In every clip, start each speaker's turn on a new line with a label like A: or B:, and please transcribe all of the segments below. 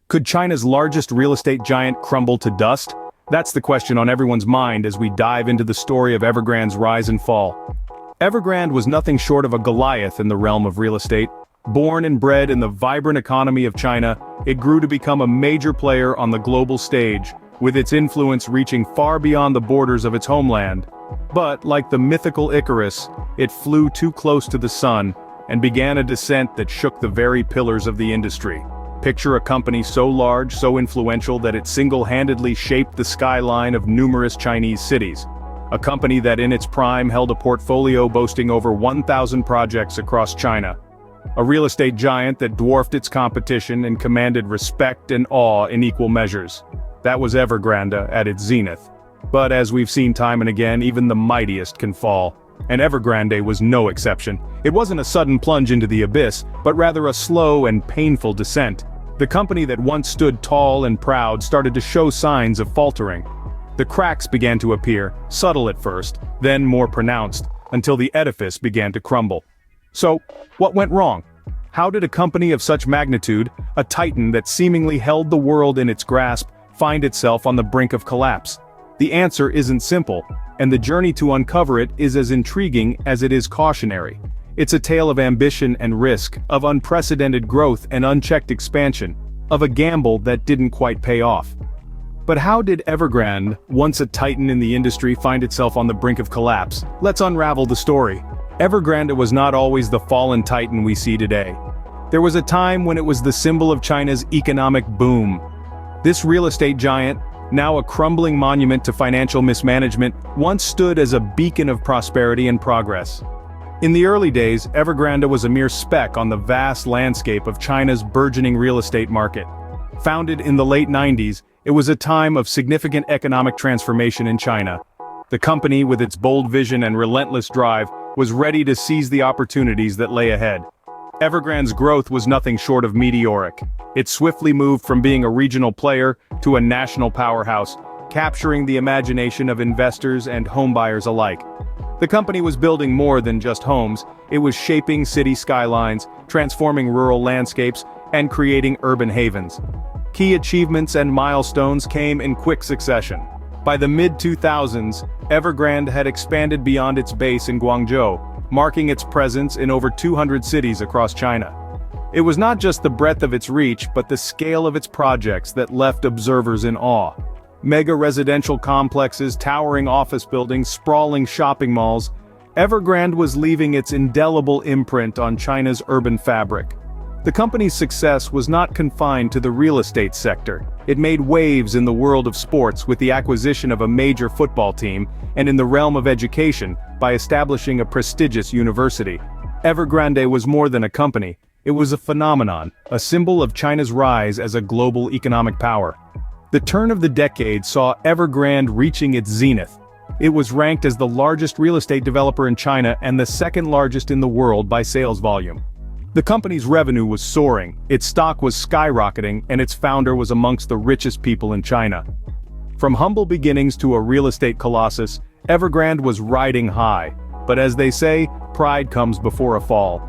A: Could China's largest real estate giant crumble to dust? That's the question on everyone's mind as we dive into the story of Evergrande's rise and fall. Evergrande was nothing short of a Goliath in the realm of real estate. Born and bred in the vibrant economy of China, it grew to become a major player on the global stage, with its influence reaching far beyond the borders of its homeland. But, like the mythical Icarus, it flew too close to the sun and began a descent that shook the very pillars of the industry. Picture a company so large, so influential that it single-handedly shaped the skyline of numerous Chinese cities. A company that in its prime held a portfolio boasting over 1,000 projects across China. A real estate giant that dwarfed its competition and commanded respect and awe in equal measures. That was Evergrande at its zenith. But as we've seen time and again, even the mightiest can fall. And Evergrande was no exception. It wasn't a sudden plunge into the abyss, but rather a slow and painful descent. The company that once stood tall and proud started to show signs of faltering. The cracks began to appear, subtle at first, then more pronounced, until the edifice began to crumble. So, what went wrong? How did a company of such magnitude, a titan that seemingly held the world in its grasp, find itself on the brink of collapse? The answer isn't simple, and the journey to uncover it is as intriguing as it is cautionary. It's a tale of ambition and risk, of unprecedented growth and unchecked expansion, of a gamble that didn't quite pay off. But how did Evergrande, once a titan in the industry, find itself on the brink of collapse? Let's unravel the story. Evergrande was not always the fallen titan we see today. There was a time when it was the symbol of China's economic boom. This real estate giant, now a crumbling monument to financial mismanagement, once stood as a beacon of prosperity and progress. In the early days, Evergrande was a mere speck on the vast landscape of China's burgeoning real estate market. Founded in the late 90s, it was a time of significant economic transformation in China. The company, with its bold vision and relentless drive, was ready to seize the opportunities that lay ahead. Evergrande's growth was nothing short of meteoric. It swiftly moved from being a regional player to a national powerhouse, capturing the imagination of investors and homebuyers alike. The company was building more than just homes. It was shaping city skylines, transforming rural landscapes, and creating urban havens. Key achievements and milestones came in quick succession. By the mid-2000s, Evergrande had expanded beyond its base in Guangzhou, marking its presence in over 200 cities across China. It was not just the breadth of its reach, but the scale of its projects that left observers in awe. Mega residential complexes, towering office buildings, sprawling shopping malls. Evergrande was leaving its indelible imprint on China's urban fabric. The company's success was not confined to the real estate sector. It made waves in the world of sports with the acquisition of a major football team, and in the realm of education, by establishing a prestigious university. Evergrande was more than a company. It was a phenomenon, a symbol of China's rise as a global economic power. The turn of the decade saw Evergrande reaching its zenith. It was ranked as the largest real estate developer in China and the second largest in the world by sales volume. The company's revenue was soaring, its stock was skyrocketing, and its founder was amongst the richest people in China. From humble beginnings to a real estate colossus, Evergrande was riding high. But as they say, pride comes before a fall.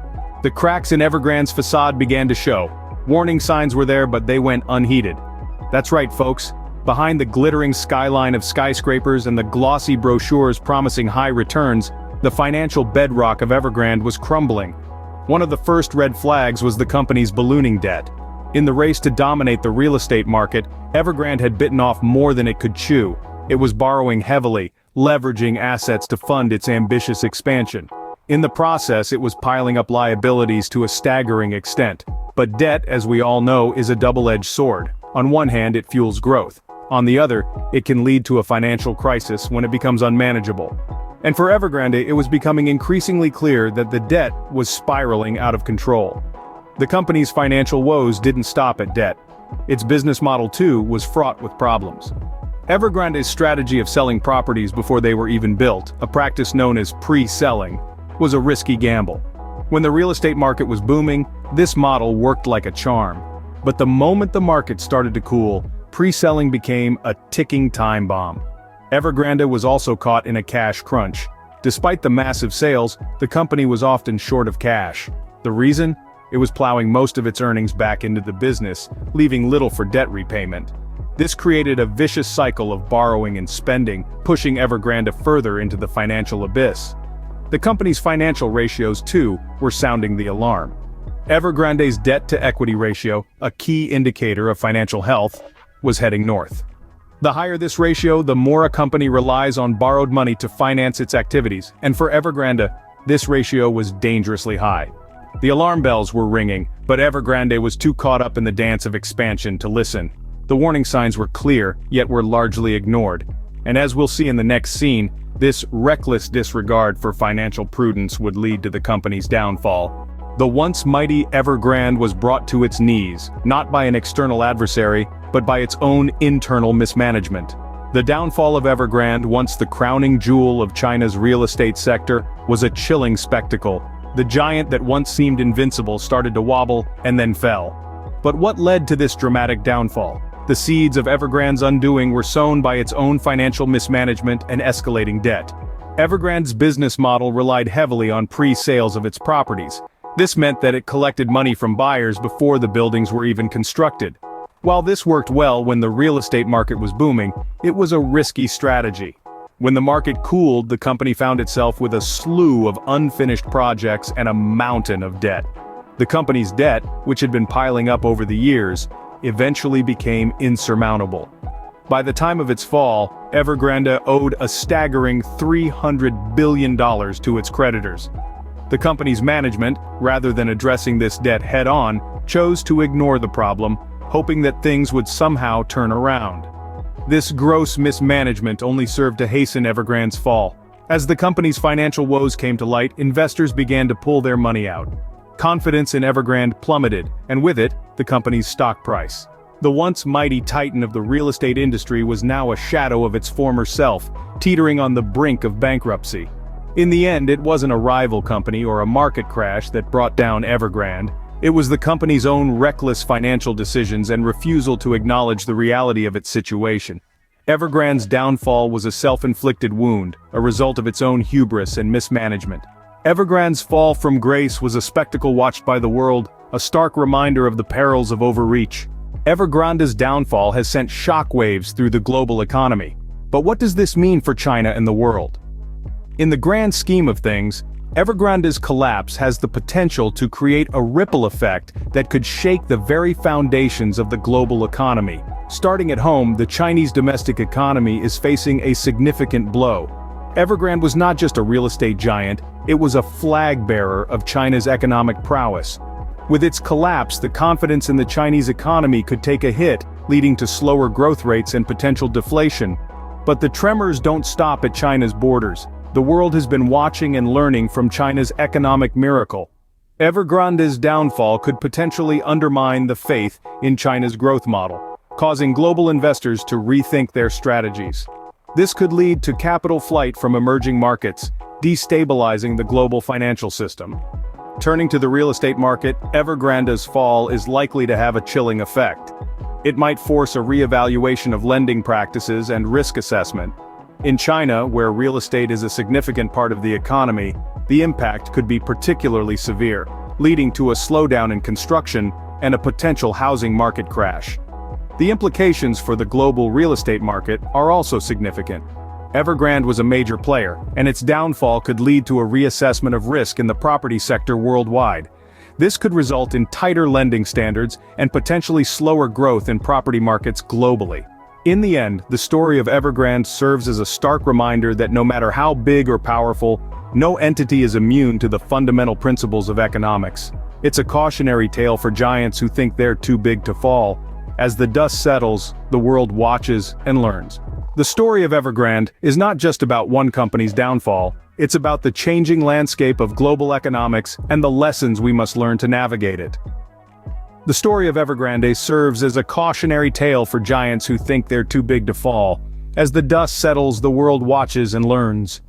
A: The cracks in Evergrande's facade began to show. Warning signs were there, but they went unheeded. That's right, folks. Behind the glittering skyline of skyscrapers and the glossy brochures promising high returns, the financial bedrock of Evergrande was crumbling. One of the first red flags was the company's ballooning debt. In the race to dominate the real estate market, Evergrande had bitten off more than it could chew. It was borrowing heavily, leveraging assets to fund its ambitious expansion. In the process, it was piling up liabilities to a staggering extent. But debt, as we all know, is a double-edged sword. On one hand, it fuels growth. On the other, it can lead to a financial crisis when it becomes unmanageable. And for Evergrande, it was becoming increasingly clear that the debt was spiraling out of control. The company's financial woes didn't stop at debt. Its business model, too, was fraught with problems. Evergrande's strategy of selling properties before they were even built, a practice known as pre-selling, was a risky gamble. When the real estate market was booming, this model worked like a charm. But the moment the market started to cool, pre-selling became a ticking time bomb. Evergrande was also caught in a cash crunch. Despite the massive sales, the company was often short of cash. The reason? it was plowing most of its earnings back into the business, leaving little for debt repayment. This created a vicious cycle of borrowing and spending, pushing Evergrande further into the financial abyss. The company's financial ratios, too, were sounding the alarm. Evergrande's debt-to-equity ratio, a key indicator of financial health, was heading north. The higher this ratio, the more a company relies on borrowed money to finance its activities, and for Evergrande, this ratio was dangerously high. The alarm bells were ringing, but Evergrande was too caught up in the dance of expansion to listen. The warning signs were clear, yet were largely ignored. And as we'll see in the next scene, this reckless disregard for financial prudence would lead to the company's downfall. The once mighty Evergrande was brought to its knees, not by an external adversary, but by its own internal mismanagement. The downfall of Evergrande, once the crowning jewel of China's real estate sector, was a chilling spectacle. The giant that once seemed invincible started to wobble, and then fell. But what led to this dramatic downfall? The seeds of Evergrande's undoing were sown by its own financial mismanagement and escalating debt. Evergrande's business model relied heavily on pre-sales of its properties. This meant that it collected money from buyers before the buildings were even constructed. While this worked well when the real estate market was booming, it was a risky strategy. When the market cooled, the company found itself with a slew of unfinished projects and a mountain of debt. The company's debt, which had been piling up over the years, eventually became insurmountable. By the time of its fall, Evergrande owed a staggering $300 billion to its creditors. The company's management, rather than addressing this debt head-on, chose to ignore the problem, hoping that things would somehow turn around. This gross mismanagement only served to hasten Evergrande's fall. As the company's financial woes came to light, investors began to pull their money out. Confidence in Evergrande plummeted, and with it, the company's stock price. The once mighty titan of the real estate industry was now a shadow of its former self, teetering on the brink of bankruptcy. In the end, it wasn't a rival company or a market crash that brought down Evergrande. It was the company's own reckless financial decisions and refusal to acknowledge the reality of its situation. Evergrande's downfall was a self-inflicted wound, a result of its own hubris and mismanagement. Evergrande's fall from grace was a spectacle watched by the world, a stark reminder of the perils of overreach. Evergrande's downfall has sent shockwaves through the global economy. But what does this mean for China and the world? In the grand scheme of things, Evergrande's collapse has the potential to create a ripple effect that could shake the very foundations of the global economy. Starting at home, the Chinese domestic economy is facing a significant blow. Evergrande was not just a real estate giant, it was a flag bearer of China's economic prowess. With its collapse, the confidence in the Chinese economy could take a hit, leading to slower growth rates and potential deflation. But the tremors don't stop at China's borders. The world has been watching and learning from China's economic miracle. Evergrande's downfall could potentially undermine the faith in China's growth model, causing global investors to rethink their strategies. This could lead to capital flight from emerging markets, destabilizing the global financial system. Turning to the real estate market, Evergrande's fall is likely to have a chilling effect. It might force a re-evaluation of lending practices and risk assessment. In China, where real estate is a significant part of the economy, the impact could be particularly severe, leading to a slowdown in construction and a potential housing market crash. The implications for the global real estate market are also significant. Evergrande was a major player, and its downfall could lead to a reassessment of risk in the property sector worldwide. This could result in tighter lending standards and potentially slower growth in property markets globally. In the end, the story of Evergrande serves as a stark reminder that no matter how big or powerful, no entity is immune to the fundamental principles of economics. It's a cautionary tale for giants who think they're too big to fall. As the dust settles, the world watches and learns. The story of Evergrande is not just about one company's downfall, it's about the changing landscape of global economics and the lessons we must learn to navigate it. The story of Evergrande serves as a cautionary tale for giants who think they're too big to fall. As the dust settles, the world watches and learns.